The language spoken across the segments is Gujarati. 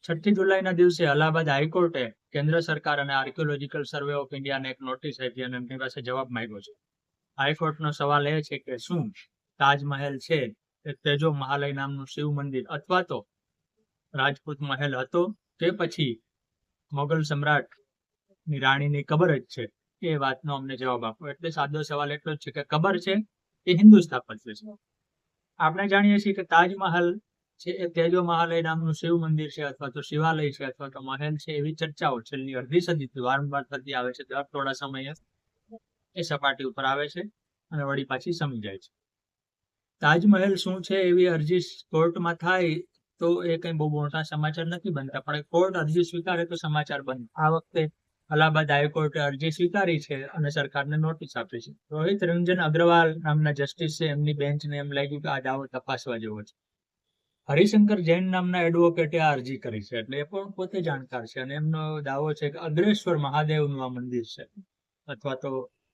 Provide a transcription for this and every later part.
6 જુલાઈના દિવસે અલ્હાબાદ હાઈકોર્ટે કેન્દ્ર સરકાર અને આર્કિયોલોજીકલ સર્વે ઓફ ઇન્ડિયાને એક નોટિસ આપી અને એમની પાસે જવાબ માંગ્યો છે. હાઈકોર્ટનો સવાલ એ છે કે શું તાજમહેલ છે એ તેજો મહાલય નામનું શિવ મંદિર અથવા તો રાજપૂત મહેલ હતો કે પછી મોગલ સમ્રાટની રાણીની કબર જ છે, એ વાતનો અમને જવાબ આપો. એટલે સાદો સવાલ એટલો જ છે કે કબર છે એ હિન્દુ સ્થાપત્ય છે. આપણે જાણીએ છીએ કે તાજમહલ છે એ તેજો મહાલય નામનું શિવ મંદિર છે અથવા તો શિવાલય છે અથવા તો મહેલ છે, એવી ચર્ચાઓ છેલ્લી અડધી સદીથી વારંવાર થતી આવે છે. દર થોડા સમયે એ સપાટી ઉપર આવે છે અને વળી પાછી સમી જાય છે. તાજમહેલ શું છે એવી અરજી કોર્ટમાં થાય તો એ કઈ બહુ મોટા સમાચાર નથી બનતા, પણ કોર્ટ અરજી સ્વીકારે તો સમાચાર બને. આ વખતે અલ્હાબાદ હાઈકોર્ટે અરજી સ્વીકારી છે અને સરકારને નોટિસ આપી છે. રોહિત રંજન અગ્રવાલ નામના જસ્ટિસ છે, એમની બેન્ચને એમ લાગ્યું કે આ દાવો તપાસવા જેવો છે. હરિશંકર જૈન નામના એડવોકેટે આ અરજી કરી છે, એટલે એ પણ પોતે જાણકાર છે અને એમનો દાવો છે કે અગ્રેશ્વર મહાદેવનું આ મંદિર છે અથવા તો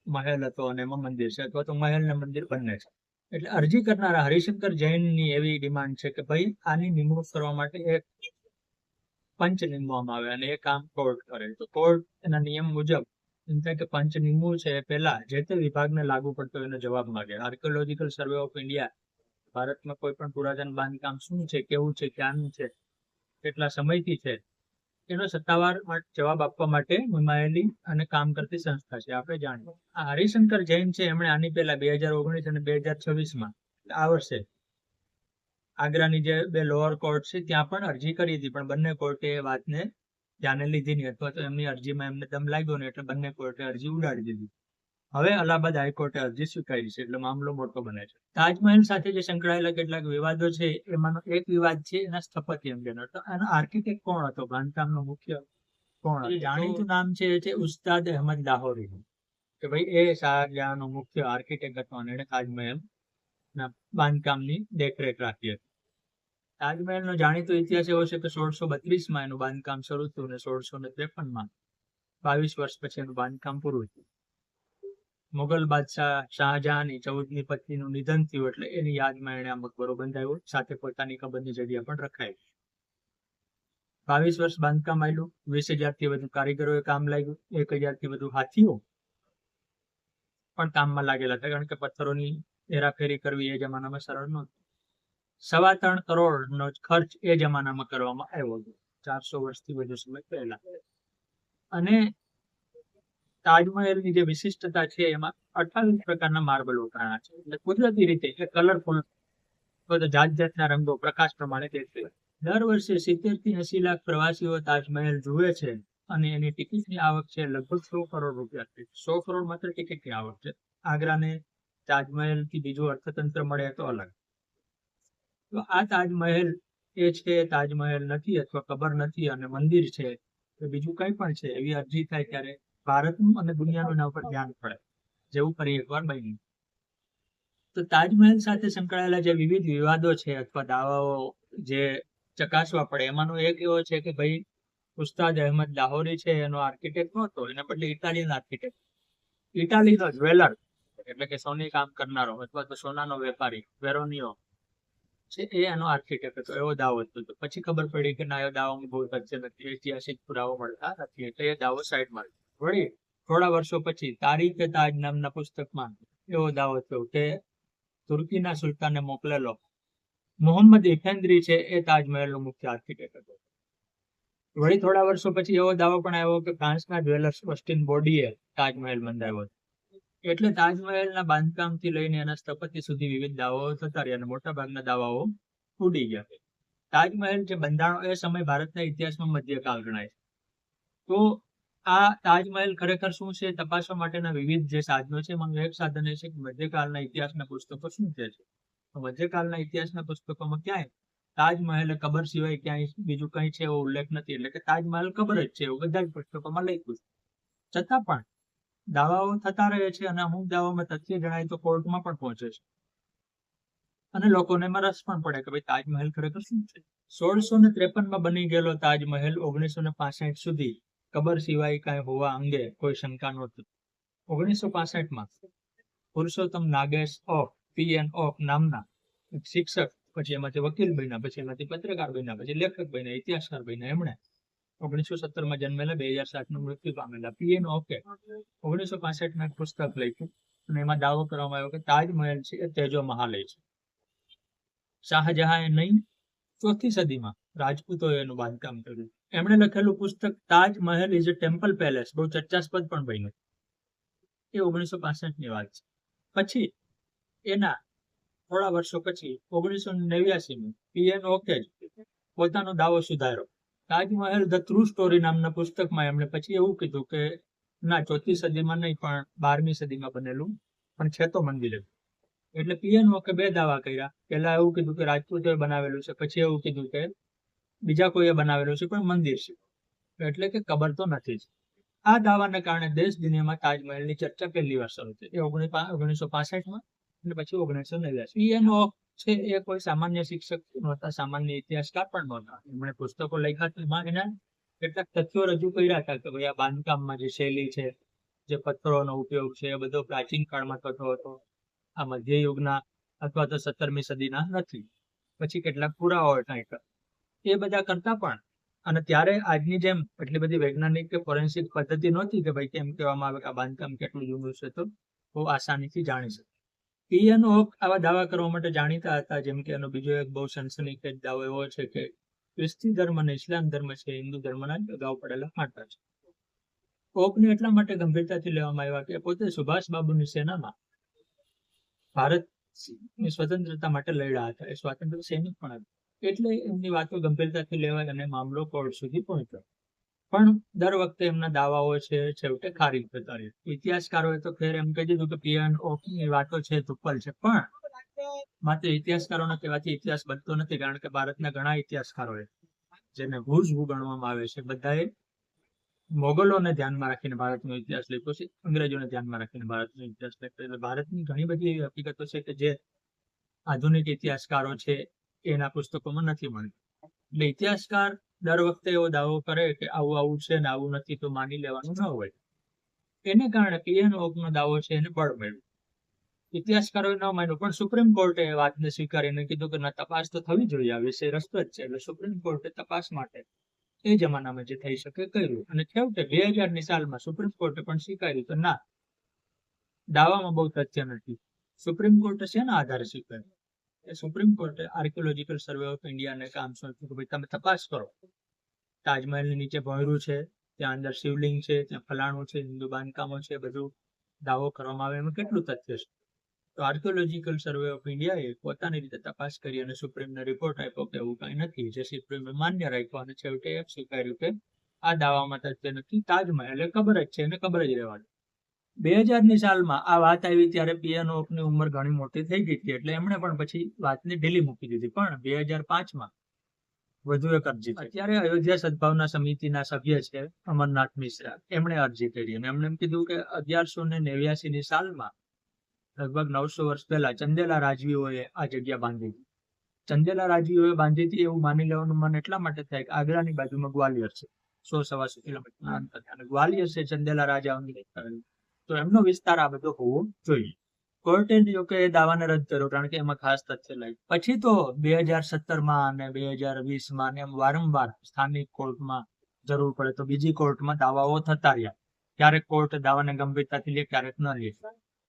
મહેલ હતો અને એમાં મંદિર છે અથવા તો મહેલ ને મંદિર બંને છે. એટલે અરજી કરનારા હરિશંકર જૈનની એવી ડિમાન્ડ છે કે ભાઈ આની નિમણૂક કરવા માટે એક પંચ નીમવામાં આવે અને એ કામ કોર્ટ કરે. તો કોર્ટ એના નિયમ મુજબ એમ થાય કે પંચ નીમવું છે એ પહેલા જે તે વિભાગને લાગુ પડતો એનો જવાબ માંગે. આર્કિયોલોજીકલ સર્વે ઓફ ઇન્ડિયા ભારતમાં કોઈ પણ પુરાતન બાંધકામ શું છે, કેવું છે, ક્યાંનું છે, કેટલા સમયથી છે, એનો સત્તાવાર જવાબ આપવા માટે નિમાયેલી અને કામ કરતી સંસ્થા છે. આપણે જાણીએ આ હરિશંકર જૈન છે, એમણે આની પહેલા 2019 અને 2026માં આ વર્ષે આગ્રાની જે બે લોઅર કોર્ટ છે ત્યાં પણ અરજી કરી હતી, પણ બંને કોર્ટે એ વાતને ધ્યાને લીધી નહીં અથવા તો એમની અરજીમાં એમને દમ લાગ્યો ને એટલે બંને કોર્ટે અરજી ઉડાડી દીધી. હવે અલ્હાબાદ હાઈકોર્ટે અરજી સ્વીકારી છે એટલે મામલો મોટો બને છે. તાજમહેલ સાથે જે સંકળાયેલા કેટલાક વિવાદો છે એમાંનો એક વિવાદ છે એના સ્થપતિ અંગેનો. તો આનો આર્કિટેક્ટ કોણ હતો, બાંધકામનો મુખ્ય કોણ હતો? જાણીતું નામ છે એ છે ઉસ્તાદ અહેમદ લાહોરી, કે ભાઈ એ શાહજહાંનો મુખ્ય આર્કિટેક્ટ હતો અને એણે તાજમહેલ ના બાંધકામની દેખરેખ રાખી હતી. તાજમહેલનો જાણીતો ઇતિહાસ એવો છે કે 1632માં એનું બાંધકામ શરૂ થયું અને 1653માં 22 વર્ષ પછી એનું બાંધકામ પૂરું થયું. મુગલ બાદશાહ શાહજહાંની 14મી પત્નીનું નિધન થયું એટલે એની યાદમાં એણે આ મકબરો બંધાવ્યો, સાથે પોતાની કબરની જગ્યા પણ રખાઈ. 22 વર્ષ બાંધકામ આવેલું, 20,000થી વધુ કારીગરોએ કામ લાગ્યું, 1,000થી વધુ હાથીઓ પણ કામમાં લાગેલા હતા, કારણ કે પથ્થરોની હેરાફેરી કરવી એ જમાનામાં સરળ નહોતું. 3.25 કરોડનો ખર્ચ એ જમાનામાં કરવામાં આવ્યો હતો, 400 વર્ષથી વધુ સમય પહેલા. અને તાજમહેલની જે વિશિષ્ટતા છે એમાં 28 પ્રકારના માર્બલ વપરાણા છે, એટલે કુદરતી રીતે કલરફુલ જાત જાતના રંગો પ્રકાશ પ્રમાણે દેખાય. દર વર્ષે 70 થી 80 લાખ પ્રવાસીઓ તાજમહેલ જુએ છે અને એની ટિકિટની આવક છે લગભગ 100 કરોડ રૂપિયા. 100 કરોડ માત્ર ટિકિટની આવક છે. આગ્રાને તાજમહેલથી બીજું અર્થતંત્ર મળે તો અલગ. તો આ તાજમહેલ એ છે, તાજમહેલ નથી અથવા કબર નથી અને મંદિર છે કે બીજું કઈ પણ છે, એવી અરજી થાય ત્યારે ભારતનું અને દુનિયાનું એના ઉપર ધ્યાન પડે, જેવું ફરી એકવાર બન્યું. તો તાજમહેલ સાથે સંકળાયેલા જે વિવિધ વિવાદો છે અથવા દાવાઓ જે ચકાસવા પડે એમાંનો એક એવો છે કે ભાઈ ઉસ્તાદ અહેમદ લાહોરી છે એનો આર્કિટેક્ટ નહોતો, એના બદલે ઇટાલિયન આર્કિટેક્ટ, ઇટાલીનો જ્વેલર એટલે કે સોની કામ કરનારો અથવા તો સોનાનો વેપારી વેરોનિયો છે એ એનો આર્કિટેક્ટ હતો, એવો દાવો હતો. તો પછી ખબર પડી કે ના, એ દાવામાં બહુ સત્ય નથી, ઐતિહાસિક પુરાવો મળતા નથી, એટલે એ દાવો સાઈડમાં. વળી થોડા વર્ષો પછી તારીખે તાજ નામના પુસ્તકમાં એવો દાવો થયો કે તુર્કીના સુલતાને મોકલેલો મોહમ્મદ ઇફેન્દ્રી છે એ તાજમહેલનો મુખ્ય આર્કિટેક્ટ હતો. વળી થોડા વર્ષો પછી એવો દાવો પણ આવ્યો કે ફ્રાન્સના જ્વેલર્સ ઓસ્ટિન બોડીએ તાજમહેલ બંધાવ્યો. એટલે તાજમહેલના બાંધકામથી લઈને એના સ્થપતિ સુધી વિવિધ દાવાઓ થતા રહ્યા અને મોટા ભાગના દાવાઓ ઉડી ગયા. તાજમહેલ જે બંધાણો એ સમય ભારતના ઇતિહાસમાં મધ્યકાળ ગણાય છે. તો આ તાજમહેલ ખરેખર શું છે તપાસવા માટેના વિવિધ જે સાધનો છે એમાં એક સાધન એ છે કે મધ્યકાળના ઇતિહાસના પુસ્તકો શું કહે છે. મધ્યકાળના ઇતિહાસના પુસ્તકોમાં ક્યાંય તાજમહેલ કબર સિવાય ક્યાંય બીજું કઈ છે એવો ઉલ્લેખ નથી, એટલે કે તાજમહેલ કબર જ છે એવું બધા જ પુસ્તકોમાં લખ્યું છે. છતાં પણ દાવાઓ થતા રહે છે અને અમુક દાવામાં તથ્ય જણાય તો કોર્ટમાં પણ પહોંચે છે અને લોકોને એમાં રસ પણ પડે કે ભાઈ તાજમહેલ ખરેખર શું છે. 1653માં બની ગયેલો તાજમહેલ 1965 સુધી કબર સિવાય કાંઈ હોવા અંગે કોઈ શંકા નહોતી. 1965માં પુરુષોત્તમ નાગેશ ઓફ પીએન ઓફ નામના એક શિક્ષક પછી એમાંથી વકીલ બન્યા, પછી એમાંથી પત્રકાર બન્યા, પછી લેખક બન્યા, ઇતિહાસકાર બન્યા. એમણે 1917 જન્મેલા, 2007 મૃત્યુ પામેલા પીએન ઓકે 1965 એક પુસ્તક લખ્યું અને એમાં દાવો કરવામાં આવ્યો કે તાજમહેલ છે એ તેજો મહાલય છે. શાહજહાંએ નહીં, 4th સદીમાં રાજપૂતોએ એનું બાંધકામ કર્યું. એમણે લખેલું પુસ્તક Taj Mahal is a temple palace બહુ ચર્ચાસ્પદ પણ બન્યું. એ 1965 વાત છે. પછી એના થોડા વર્ષો પછી 1989 પીએન ઓકે પોતાનો દાવો સુધાર્યો. તાજમહેલ ધ ટ્રુ સ્ટોરી નામના પુસ્તકમાં એમણે પછી એવું કીધું કે ના 4th સદીમાં નહીં પણ 12મી સદીમાં બનેલું પણ છે તો મંદિર. એટલે પીએન ઓકે 2 દાવા કર્યા. પહેલા એવું કીધું કે રાજપૂતોએ બનાવેલું છે, પછી એવું કીધું કે બીજા કોઈએ બનાવેલું છે પણ મંદિર છે, એટલે કે કબર તો નથી જ. આ દાવાને કારણે દેશ દુનિયામાં તાજમહેલની ચર્ચા પહેલી વાર શરૂ થઈ 1965માં અને પછી 1989. પીએન ઓક છે એ કોઈ સામાન્ય શિક્ષક નહોતા, સામાન્ય ઇતિહાસકાર પણ નહોતા. એમણે પુસ્તકો લખ્યા એમાં એના કેટલાક તથ્યો રજૂ કર્યા હતા કે ભાઈ આ બાંધકામમાં જે શૈલી છે, જે પથ્થરોનો ઉપયોગ છે એ બધો પ્રાચીન કાળમાં થતો હતો, આ મધ્યયુગના અથવા તો 17મી સદીના નથી. પછી કેટલાક પુરાવાઓ ટાંક્યા. એ બધા કરતા પણ અને ત્યારે આજની જેમ એટલી બધી વૈજ્ઞાનિક કે ફોરેન્સિક પદ્ધતિ નહોતી કે ભાઈ કેમ કહેવામાં આવે કે આ બાંધકામ કેટલું જૂનું છે તો બહુ આસાનીથી જાણી શકે. પીએન ઓક આવા દાવા કરવા માટે જાણીતા હતા. જેમ કે એનો બીજો એક બહુ સનસનીખેજ દાવો એવો છે કે ખ્રિસ્તી ધર્મ અને ઇસ્લામ ધર્મ છે હિન્દુ ધર્મના અગાઉ પડેલા ફાંટા છે. ઓકને એટલા માટે ગંભીરતાથી લેવામાં આવ્યા કે પોતે સુભાષ બાબુની સેનામાં ભારતની સ્વતંત્રતા માટે લડ્યા હતા. એ સ્વાતંત્ર્ય સૈનિક પણ હતા. એટલે એમની વાતો ગંભીરતાથી લેવાય અને મામલો કોર્ટ સુધી પહોંચ્યો. પણ દર વખતે એમના દાવાઓ છે છેવટે ખારીજ થતા રહ્યા. ઇતિહાસકારોએ તો ખેર એમ કહી દીધું કે પીએન ઓકની વાતો છે તુપ્પલ છે, પણ માત્ર ઇતિહાસકારોના કહેવાથી ઇતિહાસ બનતો નથી. કારણ કે ભારતના ઘણા ઇતિહાસકારોએ જેને હુઝ ગણવામાં આવે છે બધાએ મોગલોને ધ્યાનમાં રાખીને ભારતનો ઇતિહાસ લખ્યો છે, અંગ્રેજોને ધ્યાનમાં રાખીને ભારતનો ઇતિહાસ લખ્યો. એટલે ભારતની ઘણી બધી એવી હકીકતો છે કે જે આધુનિક ઇતિહાસકારો છે એના પુસ્તકોમાં નથી મળતી. એટલે ઇતિહાસકાર દર વખતે એવો દાવો કરે કે આવું આવું છે ને આવું નથી તો માની લેવાનું ન હોય. એને કારણે પીએન ઓકનો દાવો છે એને બળ મળ્યું. ઇતિહાસકારોએ ન માન્યું, પણ સુપ્રીમ કોર્ટે એ વાતને સ્વીકારીને કીધું કે ના, તપાસ તો થવી જોઈએ, આ વિષય રસપ્રદ છે. એટલે સુપ્રીમ કોર્ટે તપાસ માટે એ જમાનામાં જે થઈ શકે કર્યું અને છેવટે 2000ની સાલમાં સુપ્રીમ કોર્ટે પણ સ્વીકાર્યું કે ના, દાવામાં બહુ તથ્ય નથી. સુપ્રીમ કોર્ટે શેના આધારે સ્વીકાર્યું? સુપ્રીમ કોર્ટે આર્કિયોલોજીકલ સર્વે ઓફ ઇન્ડિયાને કામ સોંપ્યું કે ભાઈ તમે તપાસ કરો. તાજમહેલની નીચે ભોંયરું છે, ત્યાં અંદર શિવલિંગ છે, ત્યાં ફલાણું છે, હિન્દુ બાંધકામો છે, બધું દાવો કરવામાં આવે એમાં કેટલું તથ્ય છે? તો આર્કિયોલોજીકલ સર્વે ઓફ ઇન્ડિયાએ પોતાની રીતે તપાસ કરી અને સુપ્રીમને રિપોર્ટ આપ્યો કે એવું કાંઈ નથી, જે સુપ્રીમે માન્ય રાખ્યો અને છેવટે એમ સ્વીકાર્યું કે આ દાવામાં તથ્ય નથી, તાજમહેલ કબર જ છે એને કબર જ રહેવાનું. 2000ની સાલમાં આ વાત આવી ત્યારે પીએન ઓકની ઉંમર ઘણી મોટી થઈ ગઈ હતી, એટલે એમણે પણ પછી વાતને ઢીલી મૂકી દીધી. પણ 2005માં વધુ એક અરજી થઈ. અત્યારે અયોધ્યા સદભાવના સમિતિના સભ્ય છે અમરનાથ મિશ્રા, એમણે અરજી કરી અને એમણે એમ કીધું કે 1189ની સાલમાં લગભગ 900 વર્ષ પહેલા ચંદેલા રાજવીઓએ આ જગ્યા બાંધી હતી. ચંદેલા રાજવીઓએ બાંધી હતી એવું માની લેવાનું મન એટલા માટે થાય કે આગ્રાની બાજુમાં ગ્વાલિયર છે, 100-125 કિલોમીટરના અંતરે, અને ગ્વાલિયર છે ચંદેલા રાજાઓની, તો એમનો વિસ્તાર આ બધો હોવો જોઈએ. કોર્ટે જોકે એ દાવાને રદ કર્યો કારણ કે એમાં ખાસ તથ્ય લાગ્યું. પછી તો 2017માં અને 2020માં એમ વારંવાર સ્થાનિક કોર્ટમાં જરૂર પડે તો બીજી કોર્ટમાં દાવાઓ થતા રહ્યા. ક્યારેક કોર્ટ દાવાને ગંભીરતાથી લે, ક્યારેક ન લે.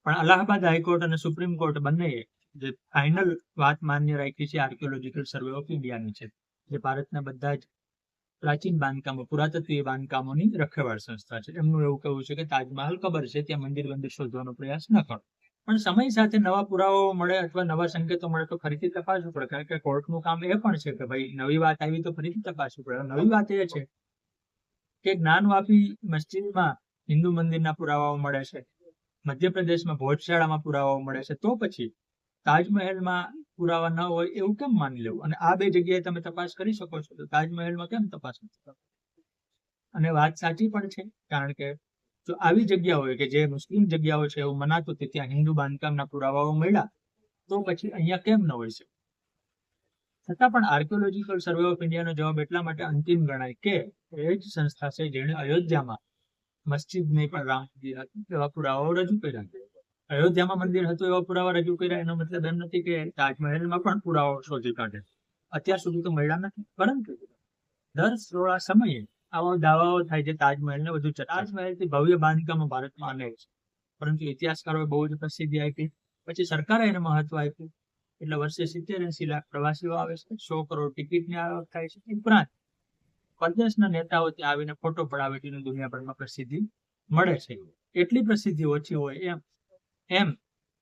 પણ અલ્હાબાદ હાઈકોર્ટ અને સુપ્રીમ કોર્ટ બંનેએ જે ફાઇનલ વાત માન્ય રાખી છે આર્કિયોલોજીકલ સર્વે ઓફ ઇન્ડિયાની છે, જે ભારતના બધા જ પ્રાચીન બાંધકામો, પુરાતત્વીય બાંધકામોની રખેવાળ સંસ્થા છે. એમનું એવું કહેવું છે કે તાજમહેલ કબર છે, ત્યાં મંદિર શોધવાનો પ્રયાસ ન કરો. પણ સમય સાથે નવા પુરાવાઓ મળે અથવા નવા સંકેતો મળે તો ફરીથી તપાસવું પડે. કારણ કે કોર્ટનું કામ એ પણ છે કે ભાઈ નવી વાત આવી તો ફરીથી તપાસવું પડે. નવી વાત એ છે કે જ્ઞાનવાપી મસ્જિદમાં હિન્દુ મંદિરના પુરાવાઓ મળે છે, મધ્યપ્રદેશમાં ભોજશાળામાં પુરાવાઓ મળે છે, તો પછી તાજમહેલમાં પુરાવા ન હોય એવું કેમ માની લેવું? અને આ બે જગ્યાએ તમે તપાસ કરી શકો છો, તો તાજમહેલમાં કેમ તપાસ નથી કરતા? અને વાત સાચી પણ છે, કારણ કે જો આવી જગ્યા હોય કે જે મુસ્લિમ જગ્યાઓ છે એવું મનાતું કે ત્યાં હિન્દુ બાંધકામના પુરાવાઓ મળ્યા, તો પછી અહીંયા કેમ ન હોય છે? છતાં પણ આર્કિયોલોજીકલ સર્વે ઓફ ઇન્ડિયાનો જવાબ એટલા માટે અંતિમ ગણાય કે એ જ સંસ્થા છે જેણે અયોધ્યામાં મસ્જિદ નહીં પણ રામ મંદિર હતું એવા પુરાવાઓ રજૂ કર્યા. અયોધ્યામાં મંદિર હતું એવા પુરાવા રજૂ કર્યા, એનો મતલબ એમ નથી કે તાજમહેલમાં પણ પુરાવો શોધી કાઢે. અત્યાર સુધી તો મળ્યા નથી, પરંતુ દર થોડા સમયે આવા દાવાઓ થાય છે તાજમહેલને વધુ તાજમહેલથી ભવ્ય બાંધકામો ભારતમાં અનેક છે, પરંતુ ઇતિહાસકારોએ બહુ જ પ્રસિદ્ધિ આપી. પછી સરકારે એને મહત્વ આપ્યું, એટલે વર્ષે 70-80 લાખ પ્રવાસીઓ આવે છે, 100 કરોડ ટિકિટની આવક થાય છે. ઉપરાંત પરદેશના નેતાઓ ત્યાં આવીને ફોટો પડાવે છે, દુનિયાભરમાં પ્રસિદ્ધિ મળે છે. એટલી પ્રસિદ્ધિ ઓછી હોય એમ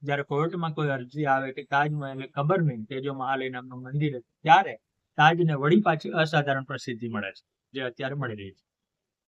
જયારે કોર્ટમાં કોઈ અરજી આવે કે તાજમહેલને ખબર નહીં તેજો મહાલ નામનું મંદિર હતું, ત્યારે તાજને વળી પાછી અસાધારણ પ્રસિદ્ધિ મળે છે, જે અત્યારે મળી રહી છે.